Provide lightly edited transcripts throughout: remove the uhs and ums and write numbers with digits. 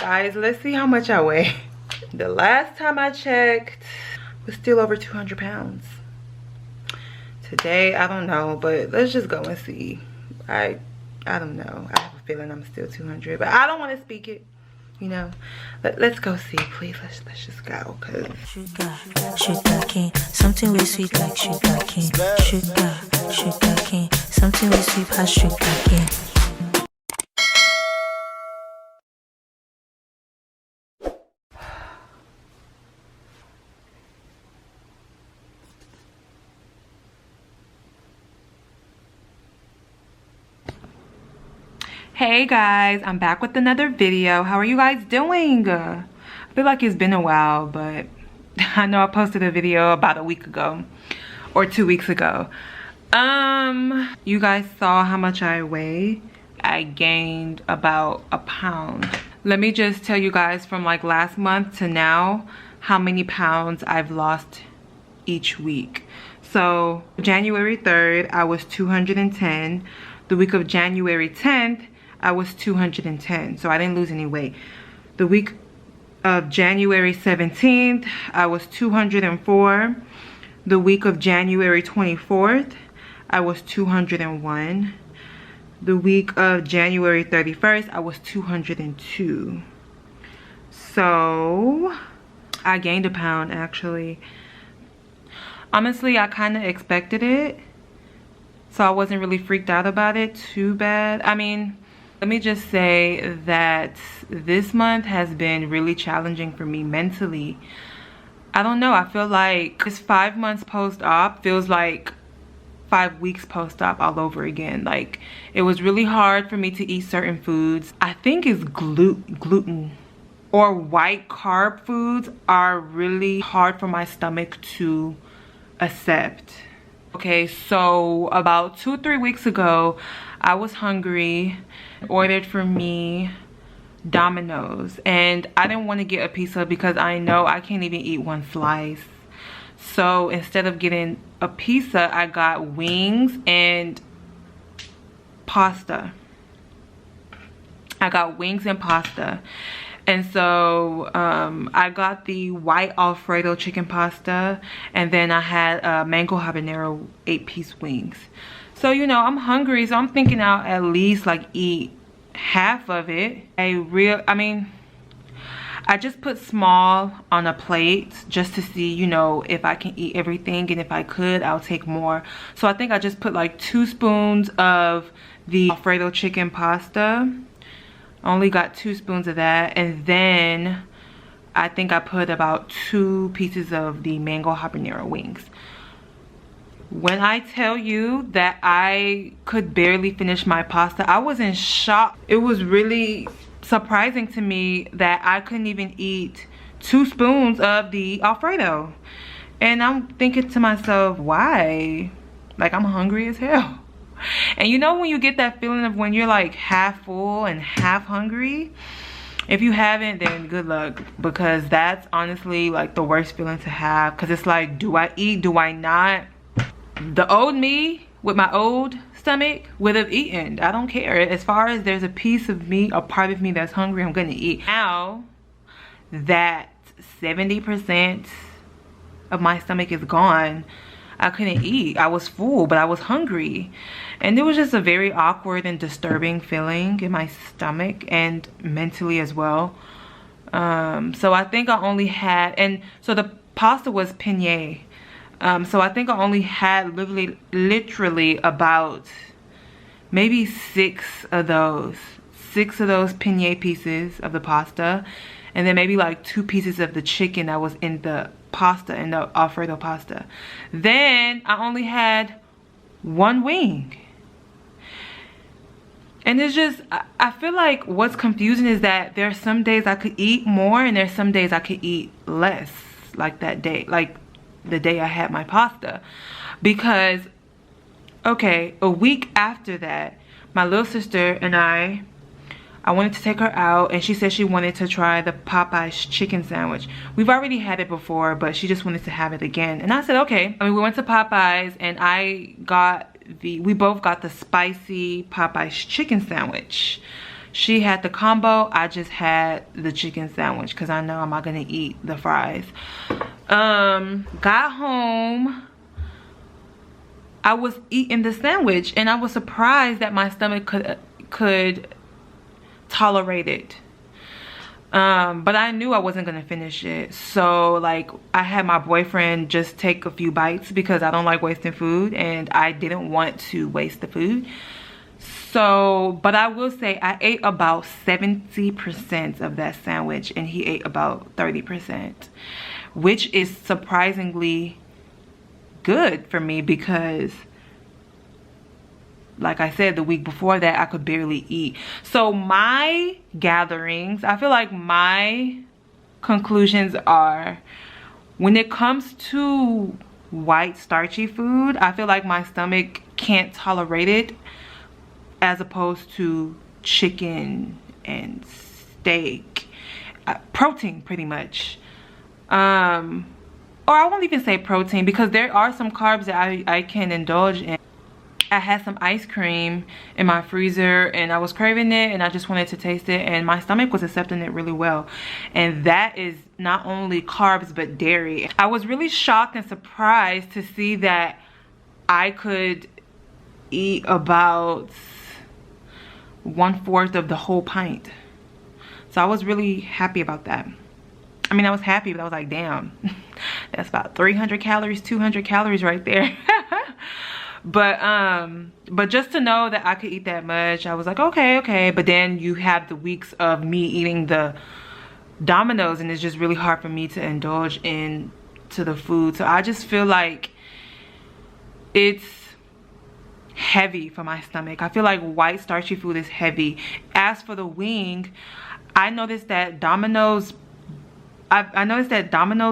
Guys, let's see how much I weigh. The last time I checked was still over 200 pounds. Today, I don't know, but let's just go and see. I don't know. I have a feeling I'm still 200, but I don't want to speak it. You know, let's go see, please. Let's just go, cause sugar cane, something with sweet like sugar cane. Sugar cane, something with sweet as sugar cane. Hey guys, I'm back with another video. How are you guys doing? I feel like it's been a while, but I know I posted a video about a week ago or 2 weeks ago. You guys saw how much I weigh. I gained about a pound. Let me just tell you guys from like last month to now how many pounds I've lost each week. So January 3rd, I was 210. The week of January 10th, I was 210, so I didn't lose any weight. The week of January 17th, I was 204. The week of January 24th, I was 201. The week of January 31st, I was 202. So I gained a pound actually. Honestly, I kind of expected it, so I wasn't really freaked out about it too bad. I mean, let me just say that this month has been really challenging for me mentally. I don't know, I feel like this 5 months post-op feels like 5 weeks post-op all over again. Like, it was really hard for me to eat certain foods. I think it's gluten or white carb foods are really hard for my stomach to accept. Okay, so about 2 or 3 weeks ago, I was hungry, ordered for me Domino's, and I didn't want to get a pizza because I know I can't even eat one slice. So instead of getting a pizza, I got wings and pasta. I got wings and pasta. And so I got the white Alfredo chicken pasta, and then I had mango habanero 8-piece wings. So, you know, I'm hungry, so I'm thinking I'll at least like eat half of it. I mean, I just put small on a plate just to see, you know, if I can eat everything, and if I could, I'll take more. So I think I just put like 2 spoons of the Alfredo chicken pasta. I only got 2 spoons of that, and then I think I put about 2 pieces of the mango habanero wings. When I tell you that I could barely finish my pasta, I was in shock. It was really surprising to me that I couldn't even eat 2 spoons of the Alfredo. And I'm thinking to myself, why? Like, I'm hungry as hell. And you know when you get that feeling of when you're like half full and half hungry? If you haven't, then good luck, because that's honestly like the worst feeling to have. Because it's like, do I eat? Do I not? The old me with my old stomach would have eaten. I don't care. As far as there's a piece of me, a part of me that's hungry, I'm gonna eat. Now that 70% of my stomach is gone, I couldn't eat. I was full, but I was hungry. And it was just a very awkward and disturbing feeling in my stomach and mentally as well. So I think I only had, and so the pasta was penne. So I think I only had literally about maybe 6 of those penne pieces of the pasta, and then maybe like 2 pieces of the chicken that was in the pasta, in the Alfredo pasta. Then I only had 1 wing. And it's just, I feel like what's confusing is that there are some days I could eat more, and there's some days I could eat less, like that day, like the day I had my pasta. Because, okay, a week after that, my little sister and I wanted to take her out, and she said she wanted to try the Popeye's chicken sandwich. We've already had it before, but she just wanted to have it again. And I said, okay. I mean, we went to Popeye's, and we both got the spicy Popeye's chicken sandwich. She had the combo. I just had the chicken sandwich because I know I'm not gonna eat the fries. Got home, I was eating the sandwich and I was surprised that my stomach could tolerate it. But I knew I wasn't gonna finish it. So like I had my boyfriend just take a few bites because I don't like wasting food and I didn't want to waste the food. So, but I will say I ate about 70% of that sandwich and he ate about 30%, which is surprisingly good for me because like I said, the week before that I could barely eat. So my gatherings, I feel like my conclusions are, when it comes to white starchy food, I feel like my stomach can't tolerate it, as opposed to chicken and steak, protein pretty much. Or I won't even say protein because there are some carbs that I can indulge in. I had some ice cream in my freezer and I was craving it and I just wanted to taste it and my stomach was accepting it really well. And that is not only carbs but dairy. I was really shocked and surprised to see that I could eat about 1/4 of the whole pint. So I was really happy about that. I mean, I was happy, but I was like, damn, that's about 300 calories, 200 calories right there. But just to know that I could eat that much, I was like, okay. But then you have the weeks of me eating the Domino's and it's just really hard for me to indulge into the food. So I just feel like it's heavy for my stomach. I feel like white starchy food is heavy. As for the wing, I noticed that Domino's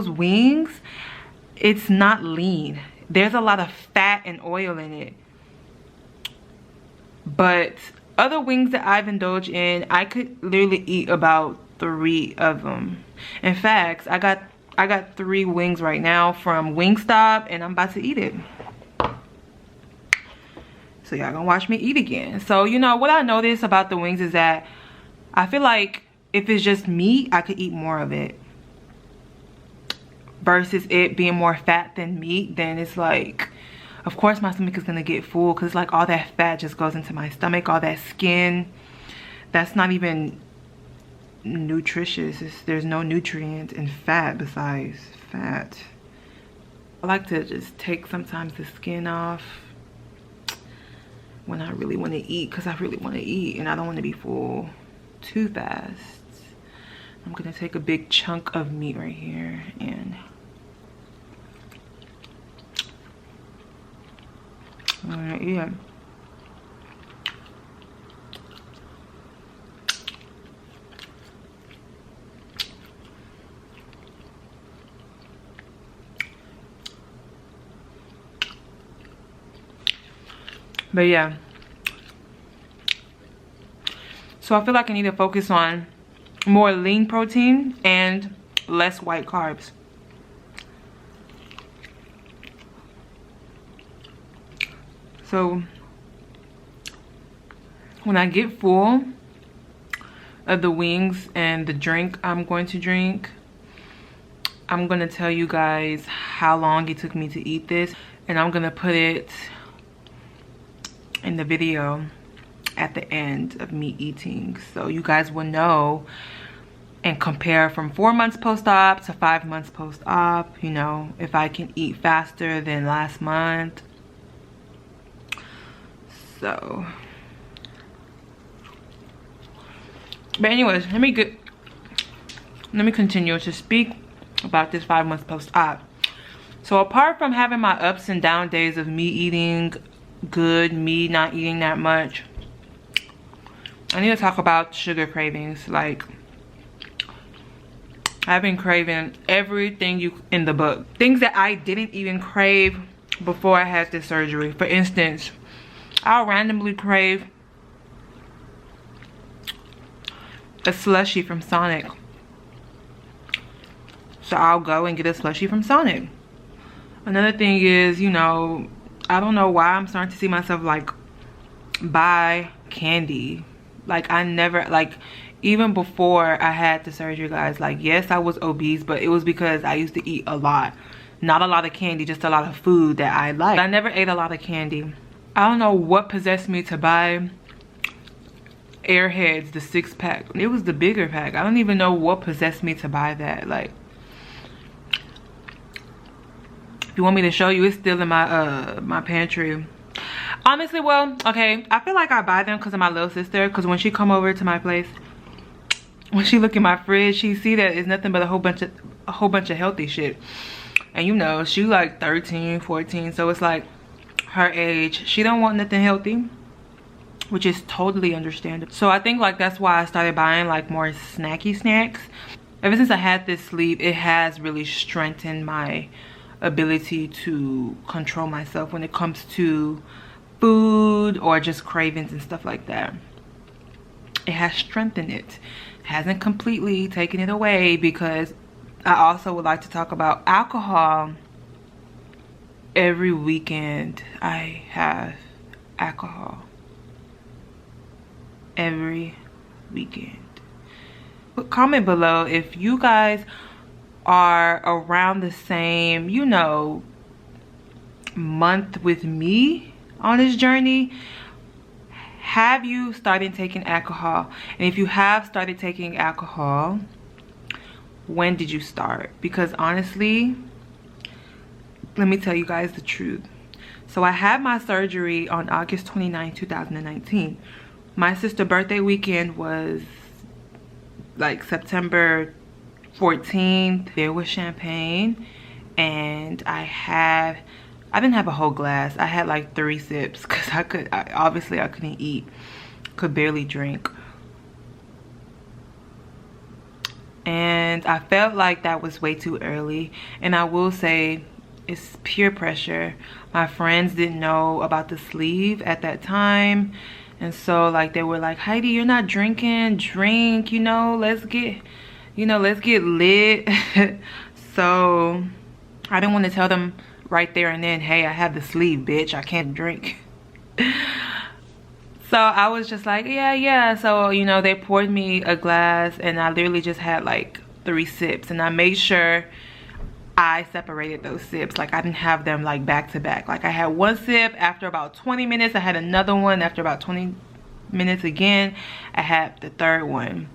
wings, it's not lean. There's a lot of fat and oil in it. But other wings that I've indulged in, I could literally eat about 3 of them. In fact, I got 3 wings right now from Wingstop and I'm about to eat it. So y'all gonna watch me eat again. So you know what I noticed about the wings is that I feel like if it's just meat, I could eat more of it. Versus it being more fat than meat, then it's like, of course my stomach is gonna get full because like all that fat just goes into my stomach, all that skin. That's not even nutritious. There's no nutrient in fat besides fat. I like to just take sometimes the skin off when I really want to eat, because I really want to eat and I don't want to be full too fast. I'm gonna take a big chunk of meat right here and I'm gonna eat it. But yeah, so I feel like I need to focus on more lean protein and less white carbs. So when I get full of the wings and the drink I'm going to drink, I'm gonna tell you guys how long it took me to eat this, and I'm gonna put it in the video at the end of me eating, so you guys will know and compare from 4 months post-op to 5 months post-op, you know, if I can eat faster than last month. So, but anyways, let me continue to speak about this 5 months post-op. So apart from having my ups and down days of me eating good, me not eating that much, I need to talk about sugar cravings. Like, I've been craving everything in the book. Things that I didn't even crave before I had this surgery. For instance, I'll randomly crave a slushie from Sonic. So I'll go and get a slushie from Sonic. Another thing is, you know, I don't know why I'm starting to see myself like buy candy Like I never, like even before I had the surgery, guys, like yes, I was obese, but it was because I used to eat a lot. Not a lot of candy, just a lot of food that I like. I never ate a lot of candy. I don't know what possessed me to buy Airheads, the 6-pack. It was the bigger pack. I don't even know what possessed me to buy that. Like, if you want me to show you, it's still in my my pantry. Honestly, well, okay, I feel like I buy them because of my little sister. Because when she come over to my place, when she look in my fridge, she see that it's nothing but a whole bunch of healthy shit. And you know, she like 13, 14, so it's like her age. She don't want nothing healthy, which is totally understandable. So I think like that's why I started buying like more snacky snacks. Ever since I had this sleeve, it has really strengthened my ability to control myself when it comes to food or just cravings and stuff like that. It has strengthened it. Hasn't completely taken it away, because I also would like to talk about alcohol. Every weekend I have alcohol. Every weekend. But comment below if you guys are around the same, you know, month with me on this journey. Have you started taking alcohol? And if you have started taking alcohol, when did you start? Because honestly, let me tell you guys the truth. So I had my surgery on August 29, 2019. My sister's birthday weekend was like September 14th. There was champagne, and I didn't have a whole glass. I had like 3 sips because obviously I couldn't eat, could barely drink. And I felt like that was way too early. And I will say, it's peer pressure. My friends didn't know about the sleeve at that time. And so like they were like, Heidi, you're not drinking, drink, you know, let's get lit. So I didn't want to tell them right there and then, hey, I have the sleeve, bitch, I can't drink. So I was just like, yeah. So, you know, they poured me a glass and I literally just had like 3 sips, and I made sure I separated those sips. Like I didn't have them like back to back. Like I had 1 sip, after about 20 minutes I had another one, after about 20 minutes again I had the 3rd one.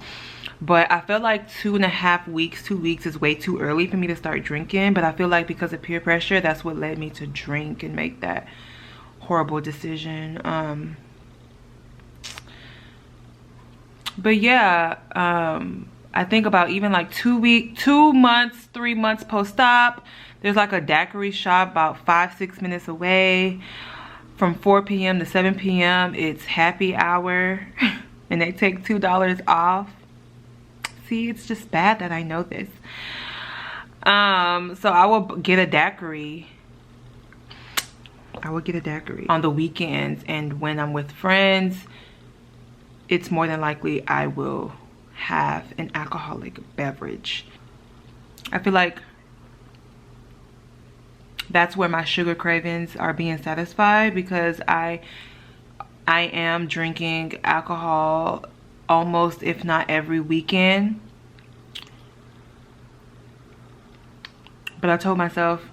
But I felt like 2.5 weeks, 2 weeks is way too early for me to start drinking. But I feel like because of peer pressure, that's what led me to drink and make that horrible decision. But yeah, I think about even like 2 months, 3 months post-op, there's like a daiquiri shop about 5-6 minutes away. From 4 p.m. to 7 p.m. it's happy hour and they take $2 off. See, it's just bad that I know this. So I will get a daiquiri. On the weekends, and when I'm with friends, it's more than likely I will have an alcoholic beverage. I feel like that's where my sugar cravings are being satisfied, because I am drinking alcohol almost, if not every weekend. But I told myself,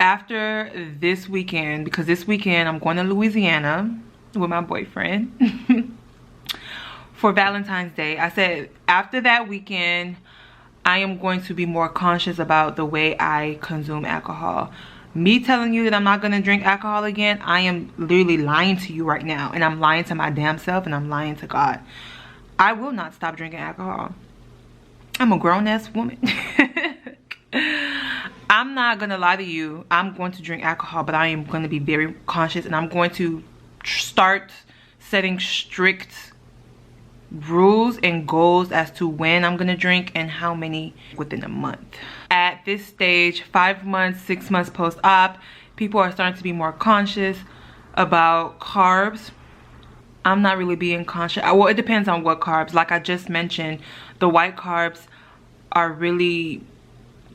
after this weekend, because this weekend I'm going to Louisiana with my boyfriend for Valentine's Day. I said after that weekend I am going to be more conscious about the way I consume alcohol. Me telling you that I'm not going to drink alcohol again, I am literally lying to you right now, and I'm lying to my damn self, and I'm lying to God. I will not stop drinking alcohol. I'm a grown-ass woman. I'm not gonna lie to you. I'm going to drink alcohol, but I am going to be very conscious, and I'm going to start setting strict rules and goals as to when I'm gonna drink and how many within a month. At this stage, 5 months, 6 months post-op, people are starting to be more conscious about carbs. I'm not really being conscious. Well, it depends on what carbs. Like I just mentioned, the white carbs are really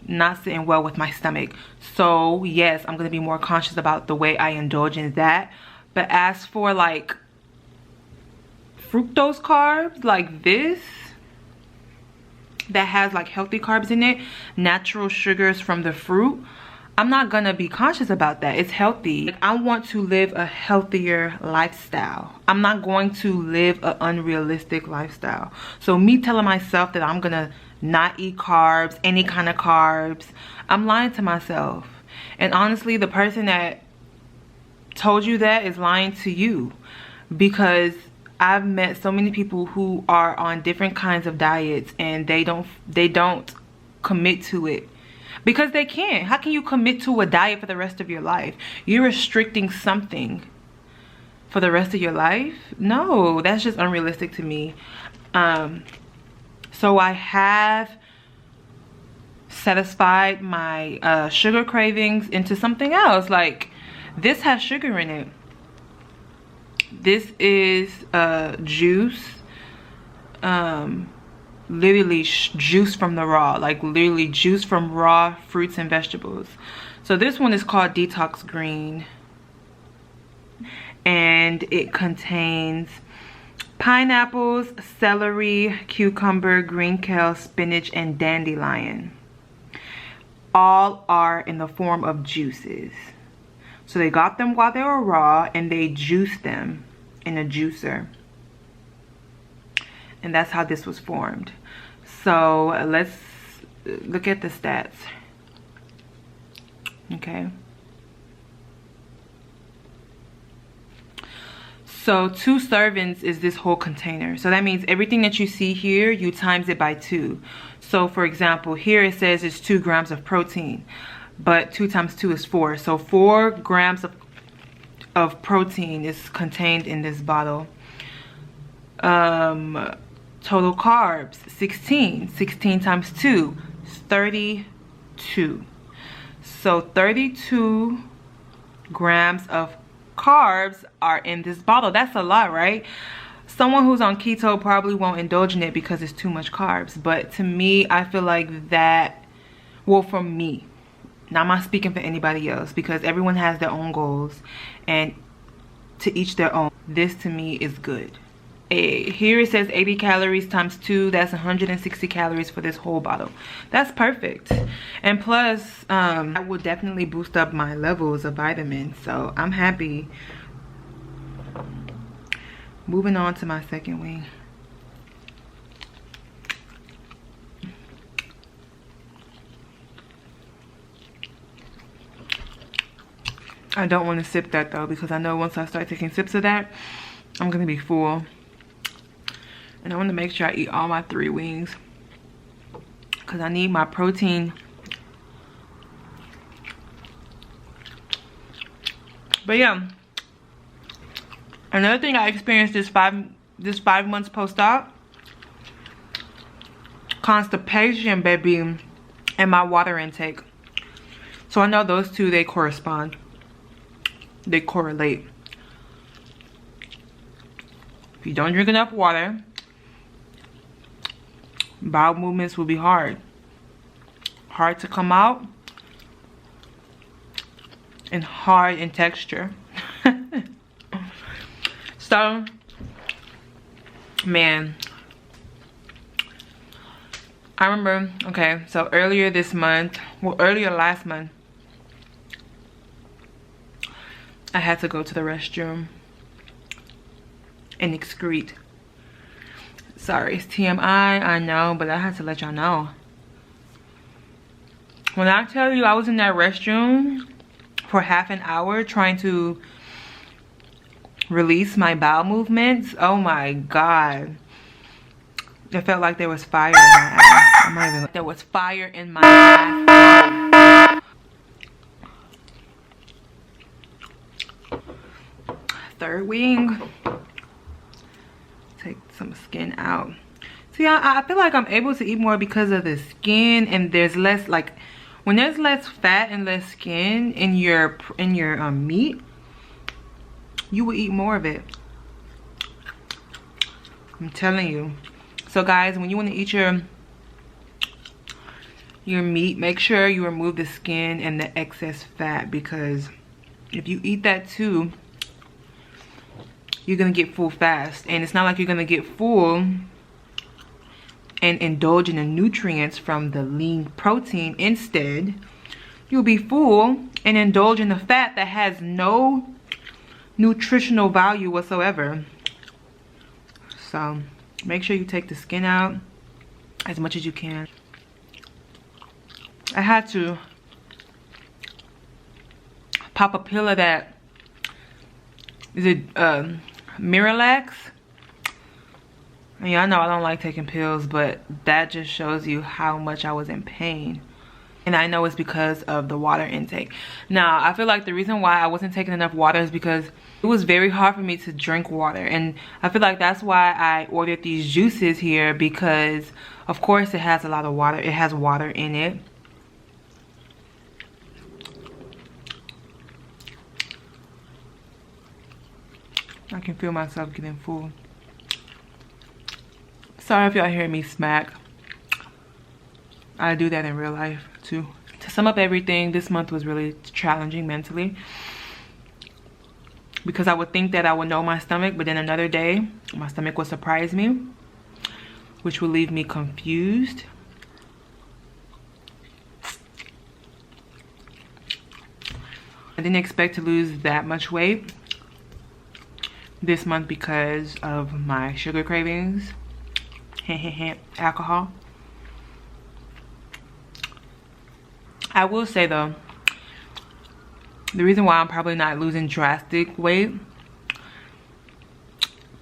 not sitting well with my stomach. So yes, I'm gonna be more conscious about the way I indulge in that. But as for like fructose carbs like this, that has like healthy carbs in it, natural sugars from the fruit, I'm not gonna be conscious about that. It's healthy. I want to live a healthier lifestyle. I'm not going to live an unrealistic lifestyle. So me telling myself that I'm gonna not eat carbs, any kind of carbs, I'm lying to myself. And honestly, the person that told you that is lying to you, because I've met so many people who are on different kinds of diets and they don't commit to it because they can't. How can you commit to a diet for the rest of your life? You're restricting something for the rest of your life? No, that's just unrealistic to me. So I have satisfied my sugar cravings into something else. Like, this has sugar in it. This is juice, literally juice from the raw, like literally juice from raw fruits and vegetables. So this one is called Detox Green, and it contains pineapples, celery, cucumber, green kale, spinach, and dandelion. All are in the form of juices. So they got them while they were raw and they juiced them in a juicer. And that's how this was formed. So let's look at the stats. Okay. So 2 servings is this whole container. So that means everything that you see here, you times it by 2. So for example, here it says it's 2 grams of protein, but 2 times 2 is 4. So 4 grams of protein is contained in this bottle. Total carbs, 16. 16 times 2 is 32. So 32 grams of carbs are in this bottle. That's a lot, right? Someone who's on keto probably won't indulge in it because it's too much carbs. But to me, I feel like that, well, for me, now I'm not speaking for anybody else because everyone has their own goals and to each their own. This to me is good. Here it says 80 calories times 2. That's 160 calories for this whole bottle. That's perfect. And plus, I will definitely boost up my levels of vitamins. So I'm happy. Moving on to my second wing. I don't want to sip that though, because I know once I start taking sips of that, I'm going to be full. And I want to make sure I eat all my 3 wings, because I need my protein. But yeah, another thing I experienced this 5 months post-op, constipation, baby, and my water intake. So I know those two, they correspond. They correlate. If you don't drink enough water, bowel movements will be hard to come out, and hard in texture. So man, I remember, okay, so earlier this month, well, earlier last month, I had to go to the restroom and excrete. Sorry, it's TMI, I know, but I had to let y'all know. When I tell you I was in that restroom for half an hour trying to release my bowel movements, oh my God. It felt like there was fire in my ass. I'm not even, there was fire in my ass. Third wing. Take some skin out. See, I feel like I'm able to eat more because of the skin, and there's less, like, when there's less fat and less skin in your meat, you will eat more of it. I'm telling you. So guys, when you want to eat your meat, make sure you remove the skin and the excess fat, because if you eat that too, you're gonna get full fast. And it's not like you're gonna get full and indulge in the nutrients from the lean protein. Instead, you'll be full and indulge in the fat that has no nutritional value whatsoever. So make sure you take the skin out as much as you can. I had to pop a pill of that, is it Miralax? And y'all know I don't like taking pills, but that just shows you how much I was in pain. And I know it's because of the water intake. Now, I feel like the reason why I wasn't taking enough water is because it was very hard for me to drink water. And I feel like that's why I ordered these juices here, because of course it has a lot of water. It has water in it. I can feel myself getting full. Sorry if y'all hear me smack. I do that in real life too. To sum up everything, this month was really challenging mentally, because I would think that I would know my stomach, but then another day my stomach would surprise me, which would leave me confused. I didn't expect to lose that much weight this month because of my sugar cravings, alcohol. I will say though, the reason why I'm probably not losing drastic weight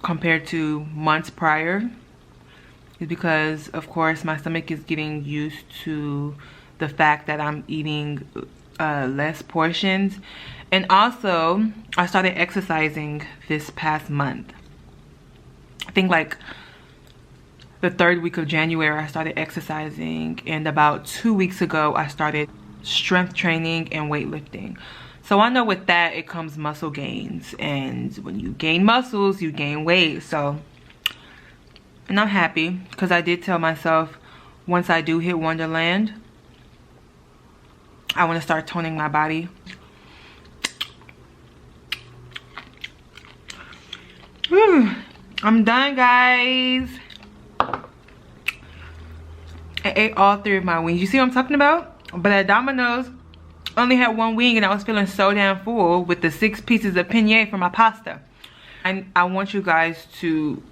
compared to months prior is because, of course, my stomach is getting used to the fact that I'm eating less portions. And also, I started exercising this past month. I think like the 3rd week of January, I started exercising. And about 2 weeks ago, I started strength training and weightlifting. So I know with that, it comes muscle gains. And when you gain muscles, you gain weight. So, and I'm happy because I did tell myself once I do hit Wonderland, I want to start toning my body. Whew. I'm done, guys. I ate all 3 of my wings. You see what I'm talking about? But at Domino's, only had 1 wing and I was feeling so damn full with the 6 pieces of penne for my pasta. And I want you guys to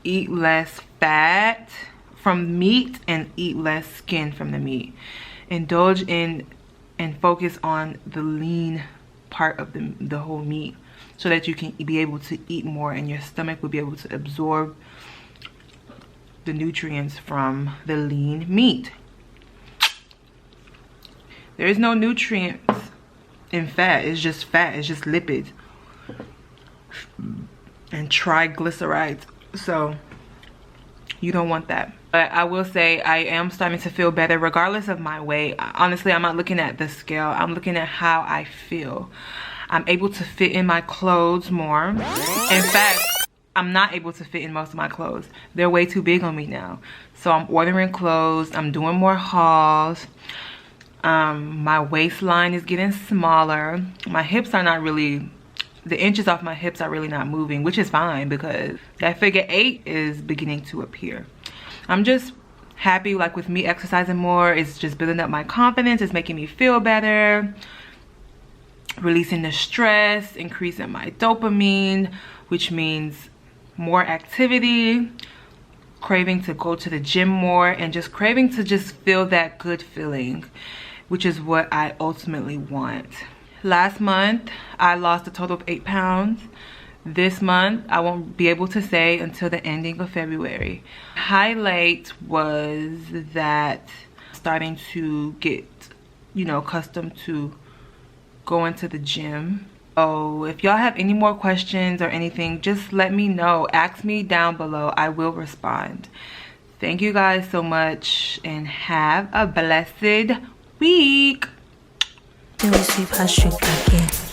eat less fat from meat and eat less skin from the meat. Indulge in and focus on the lean part of the whole meat, so that you can be able to eat more and your stomach will be able to absorb the nutrients from the lean meat. There is no nutrients in fat. It's just fat. It's just lipids and triglycerides. So you don't want that. But I will say I am starting to feel better regardless of my weight. Honestly, I'm not looking at the scale. I'm looking at how I feel. I'm able to fit in my clothes more. In fact, I'm not able to fit in most of my clothes. They're way too big on me now. So I'm ordering clothes. I'm doing more hauls. My waistline is getting smaller. My hips are not really, the inches off my hips are really not moving, which is fine because that figure 8 is beginning to appear. I'm just happy, like with me exercising more, it's just building up my confidence. It's making me feel better, releasing the stress, increasing my dopamine, which means more activity, craving to go to the gym more, and just craving to just feel that good feeling, which is what I ultimately want. Last month, I lost a total of 8 pounds. This month, I won't be able to say until the ending of February. Highlight was that starting to get, you know, accustomed to going to the gym. So if y'all have any more questions or anything, just let me know. Ask me down below. I will respond. Thank you guys so much and have a blessed week. Then we sweep her sugar cane.